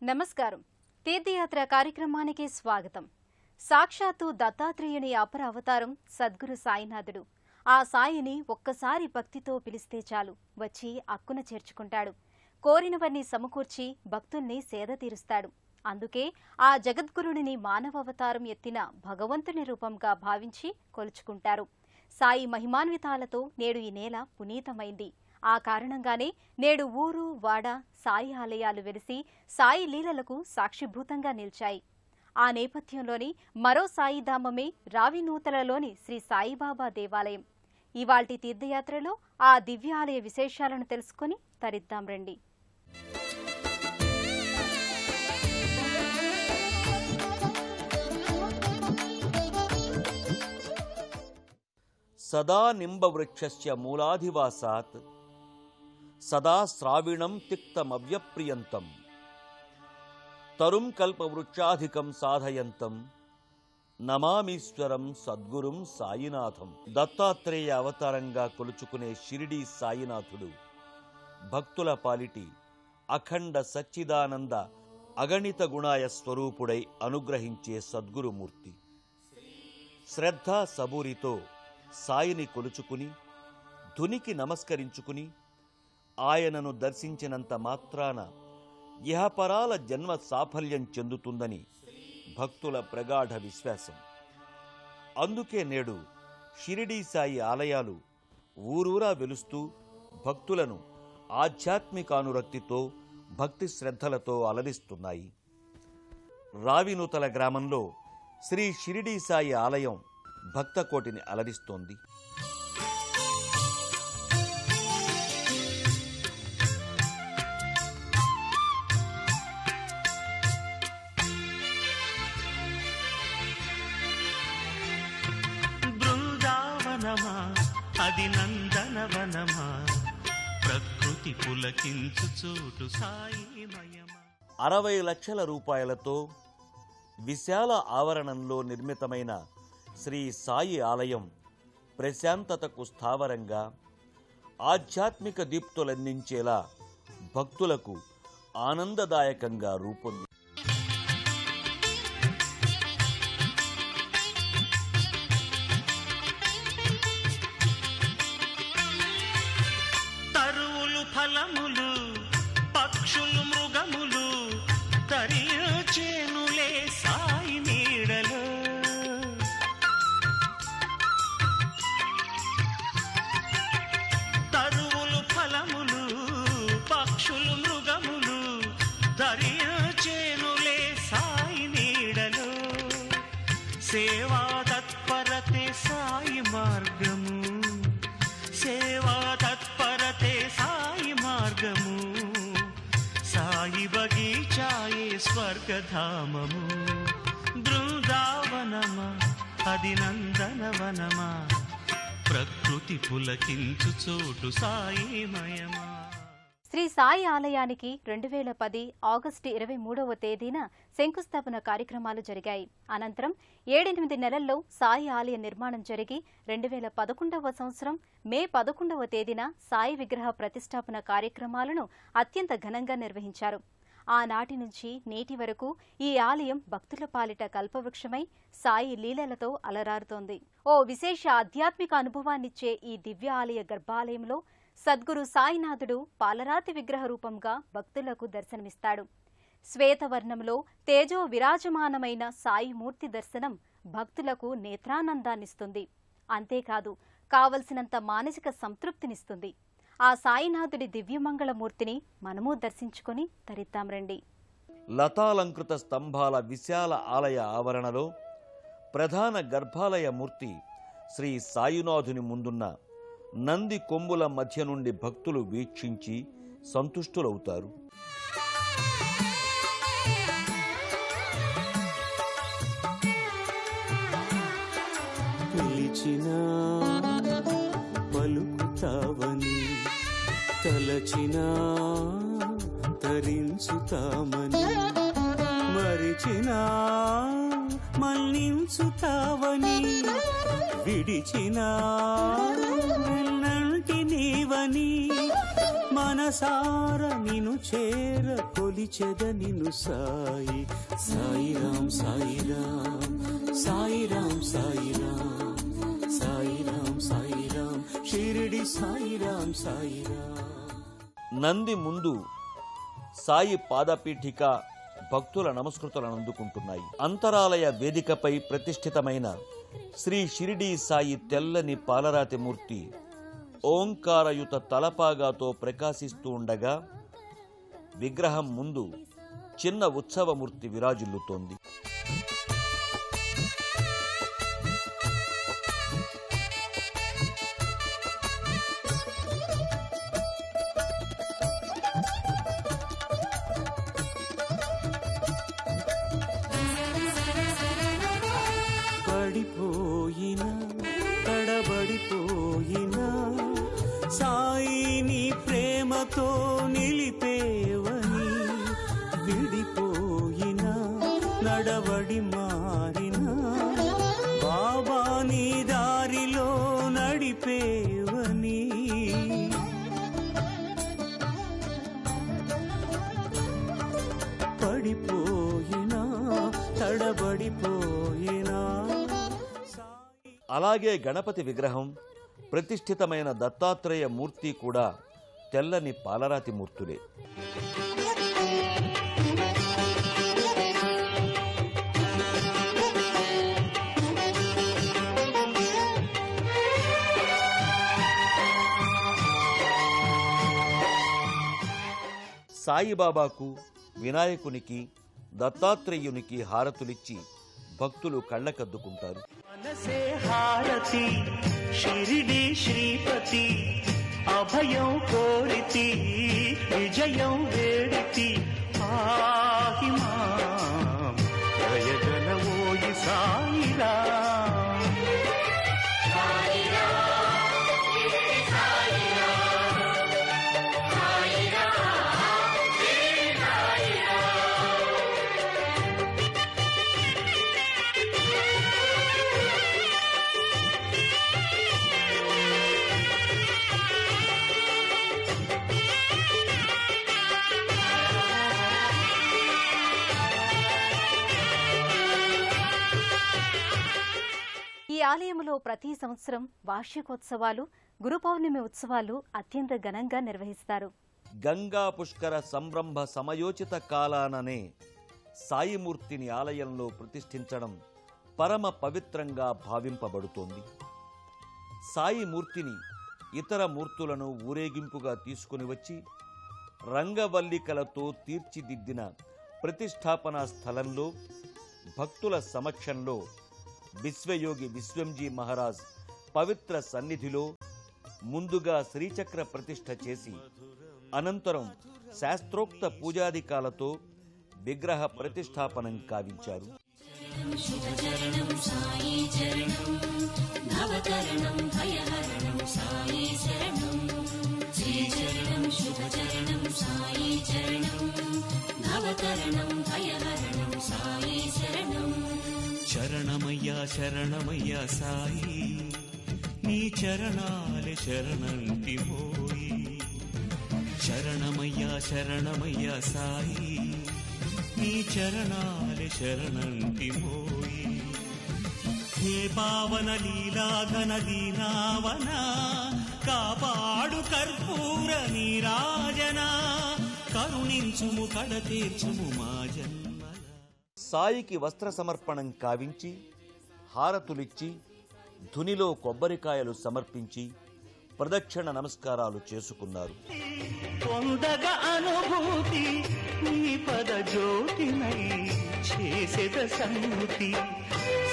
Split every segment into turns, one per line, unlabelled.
నమస్కారం. తీర్థయాత్ర కార్యక్రమానికి స్వాగతం. సాక్షాత్తు దత్తాత్రేయుని అపర అవతారం సద్గురు సాయినాథుడు. ఆ సాయిని ఒక్కసారి భక్తితో పిలిస్తే చాలు వచ్చి అక్కున చేర్చుకుంటాడు. కోరినవన్నీ సమకూర్చి భక్తుల్ని సేద తీరుస్తాడు. అందుకే ఆ జగద్గురుని మానవావతారం ఎత్తిన భగవంతుని రూపంగా భావించి కొలుచుకుంటారు. సాయి మహిమాన్వితాలతో నేడు ఈ నేల పునీతమైంది. ఆ కారణంగానే నేడు ఊరు వాడ సాయి ఆలయాలు వెలిసి సాయి లీలలకు సాక్షిభూతంగా నిలిచాయి. ఆ నేపథ్యంలోని మరో సాయిధామమే రావినూతలలోని శ్రీ సాయిబాబా దేవాలయం. ఇవాల్టి తీర్థయాత్రలో ఆ దివ్యాలయ విశేషాలను తెలుసుకుని తరిద్దాం రండి.
సదా నింబవృక్షస్య మూలాధివాసాత్ సదా శ్రావిణం తిక్తమవ్యప్రియంతం తరుం కల్పవృక్షాధికం సాధయంతం నమామీశ్వరం సద్గురుం సాయినాథం. దత్తాత్రేయ అవతారంగా కొలుచుకునే షిరిడీ సాయినాథుడు భక్తుల పాలిటి అఖండ సచ్చిదానంద అగణిత గుణాయ స్వరూపుడై అనుగ్రహించే సద్గురుమూర్తి. శ్రద్ధ సబూరితో సాయిని కొలుచుకుని ధునికి నమస్కరించుకుని ఆయనను దర్శించినంత మాత్రాన ఇహపరాల జన్మ సాఫల్యం చెందుతుందని భక్తుల ప్రగాఢ విశ్వాసం. అందుకే నేడు షిరిడీ సాయి ఆలయాలు ఊరూరా వెలుస్తూ భక్తులను ఆధ్యాత్మికానురక్తితో భక్తి శ్రద్ధలతో అలరిస్తున్నాయి. రావినూతల గ్రామంలో శ్రీ షిరిడీ సాయి ఆలయం భక్తకోటిని అలరిస్తోంది.
బృందావనమా అది నందనవనమా ప్రకృతి పులకించు చోటు సాయిమయమా.
60 లక్షల రూపాయలతో విశాల ఆవరణంలో నిర్మితమైన శ్రీ సాయి ఆలయం ప్రశాంతతకు స్థావరంగా ఆధ్యాత్మిక దీప్తులందించేలా భక్తులకు ఆనందదాయకంగా రూపొంది.
తరువులు ఫలములు పక్షులు మృగములు తరిచేనులే సాయి నీడలో. తరువులు ఫలములు పక్షులు మృగములు తరిచేనులే సాయి నీడలో. సేవా తత్పరతే సాయి మార్గము, సేవా తత్పరతే సాయి మార్గము. సాయి బగీచాయే స్వర్గధామము. బృందావనమా అది నందనవనమా ప్రకృతి పులకించు చోటు సాయిమయమా.
శ్రీ సాయి ఆలయానికి 2010 ఆగస్టు 23వ తేదీన శంకుస్థాపన కార్యక్రమాలు జరిగాయి. అనంతరం 7-8 నెలల్లో సాయి ఆలయ నిర్మాణం జరిగి 2011వ సంవత్సరం మే 11వ తేదీన సాయి విగ్రహ ప్రతిష్టాపన కార్యక్రమాలను అత్యంత ఘనంగా నిర్వహించారు. ఆనాటి నుంచి నేటి వరకు ఈ ఆలయం భక్తుల పాలిట కల్పవృక్షమై సాయి లీలలతో అలరారుతోంది. ఓ విశేష ఆధ్యాత్మిక అనుభవాన్నిచ్చే ఈ దివ్య ఆలయ గర్భాలయంలో సద్గురు సాయినాథుడు పాలరాతి విగ్రహ రూపంగా భక్తులకు దర్శనమిస్తాడు. శ్వేతవర్ణంలో తేజో విరాజమానమైన సాయి మూర్తి దర్శనం భక్తులకు నేత్రానందాన్నిస్తుంది. అంతేకాదు కావలసినంత మానసిక సంతృప్తినిస్తుంది. ఆ సాయినాథుడి దివ్యమంగళమూర్తిని మనము దర్శించుకుని తరిద్దాం రండి.
లతాలంకృత స్తంభాల విశాల ఆలయ ఆవరణలో ప్రధాన గర్భాలయ మూర్తి శ్రీ సాయినాథుని ముందున్న నంది కొమ్ముల మధ్య నుండి భక్తులు వీక్షించి సంతుష్టులవుతారు.
పిలిచినా పలుకుతావని, తలచినా తరించుతామని, మరిచినా మన్నించుతావని, విడిచినా నీవని మన మనసార నిను చేర కొలిచెద నిను సాయి సాయిరాం సాయిరాం సాయిరాం సాయిరాం సాయిరాం సాయిరాం షిరిడి సాయిరాం సాయిరాం.
నంది ముందు సాయి పాదపీఠిక భక్తుల నమస్కృతులను అందుకుంటున్నాయి. అంతరాలయ వేదికపై ప్రతిష్ఠితమైన శ్రీ షిరిడి సాయి తెల్లని పాలరాతి మూర్తి ఓంకారయుత తలపాగాతో ప్రకాశిస్తూ ఉండగా విగ్రహం ముందు చిన్న ఉత్సవమూర్తి విరాజిల్లుతోంది.
పడిపోయిన తడబడిపోయిన సాయిని ప్రేమతో నిలిపేవని విడిపోయిన నడవడి మారిన బాబా నీ దారిలో నడిపేవని పడిపోయినా తడబడిపోయినా.
అలాగే గణపతి విగ్రహం, ప్రతిష్ఠితమైన దత్తాత్రేయ మూర్తి కూడా తెల్లని పాలరాతి మూర్తులే. సాయిబాబాకు, వినాయకునికి, దత్తాత్రేయునికి హారతులిచ్చి భక్తులు కళ్ళకద్దుకుంటారు.
మనసే హారతి షిరిడి శ్రీపతి అభయం కోరితి విజయం వేడితి పాహి మాం జయగణవోయి సాయిరా.
ఈ ఆలయంలో ప్రతి సంవత్సరం వార్షికోత్సవాలు, గురు పౌర్ణమి ఉత్సవాలు అత్యంత ఘనంగా నిర్వహిస్తారు.
గంగా పుష్కర సంరంభ సమయోచిత కాలాననే సాయిమూర్తిని ఆలయంలో ప్రతిష్ఠించడం పరమ పవిత్రంగా భావింపబడుతోంది. సాయిమూర్తిని ఇతర మూర్తులను ఊరేగింపుగా తీసుకుని వచ్చి రంగవల్లికలతో తీర్చిదిద్దిన ప్రతిష్టాపనా స్థలంలో భక్తుల సమక్షంలో విశ్వయోగి విశ్వంజీ మహారాజ్ పవిత్ర సన్నిధిలో ముందుగా శ్రీచక్ర ప్రతిష్ఠ చేసి అనంతరం శాస్త్రోక్త పూజాధికాలతో విగ్రహ ప్రతిష్టాపనం కావించారు.
శరణమయ్యా శరణమయ్యా సాయి నీ చరణాలే శరణంటి మోయి. శరణమయ్యా శరణమయ్యా సాయి నీ చరణాలే శరణంటి మోయి. హే పావన లీలాఘన దీనావన కాపాడు కర్పూర నీరాజన కరుణించుము కడతీర్చుము మా జన్మ.
సాయికి వస్త్ర సమర్పణం కావించి హారతులిచ్చి ధునిలో కొబ్బరికాయలు సమర్పించి ప్రదక్షిణ నమస్కారాలు చేసుకున్నారు.
పొందగా అనుభూతి నీ పద జ్యోతినై చేసేద సన్నుతి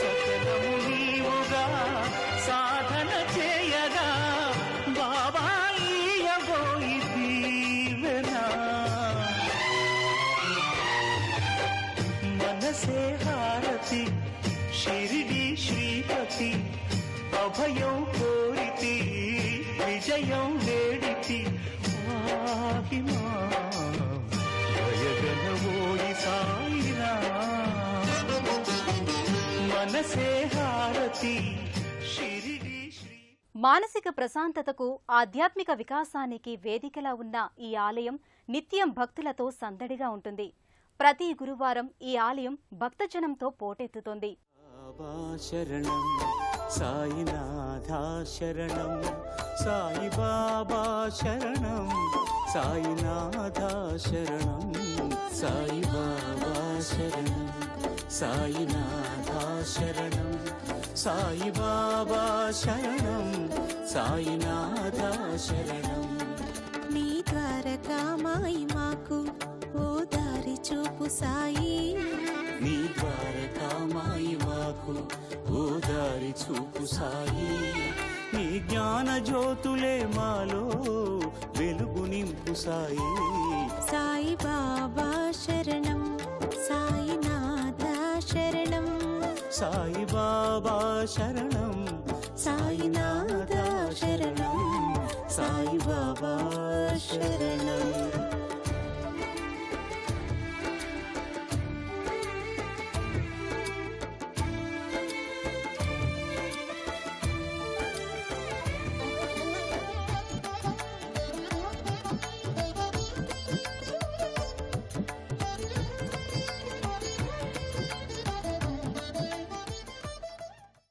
సకలము నీవుగా సాధన చేయగా బాబా ఈయబోయి దీవెనా. మనసే హారతి షిరిడి శ్రీపతి అభయం కోరితి విజయం వేడితి పాహి మాం జయగణవోయి సాయిరా. మనసే హారతి షిరిడి శ్రీ.
మానసిక ప్రశాంతతకు, ఆధ్యాత్మిక వికాసానికి వేదికలా ఉన్న ఈ ఆలయం నిత్యం భక్తులతో సందడిగా ఉంటుంది. ప్రతి గురువారం ఈ ఆలయం భక్తజనంతో పోటెత్తుతోంది.
బాబా శరణం సాయినాథా శరణం సాయి బాబా శరణం సాయినాథా శరణం సాయి బాబా శరణం సాయినాథా శరణం సాయి బాబా శరణం సాయినాథా శరణం.
నీ ద్వారకామాయి మాకు ఓ దారి చూపు సాయి.
నీ ద్వారకామాయి మాకు ఓ దారి చూపు సాయి. నీ జ్ఞాన జ్యోతులే మాలో వెలుగు నింపు సాయి.
సాయి బాబా శరణం సాయినాథ శరణం
సాయి బాబా శరణం
సాయినాథ శరణం
సాయి బాబా శరణం.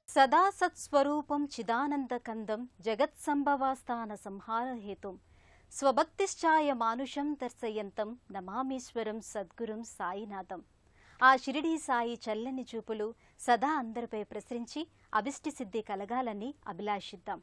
సదా సత్స్వరూపం చిదానందకందం జగత్సంభవాస్థాన సంహారహేతుం స్వభక్తిశ్చాయ మానుషం దర్శయంతం నమామీశ్వరం సద్గురుం సాయినాథం. ఆ షిరిడీ సాయి చల్లని చూపులు సదా అందరిపై ప్రసరించి అభిష్టి సిద్ధి కలగాలని అభిలాషిద్దాం.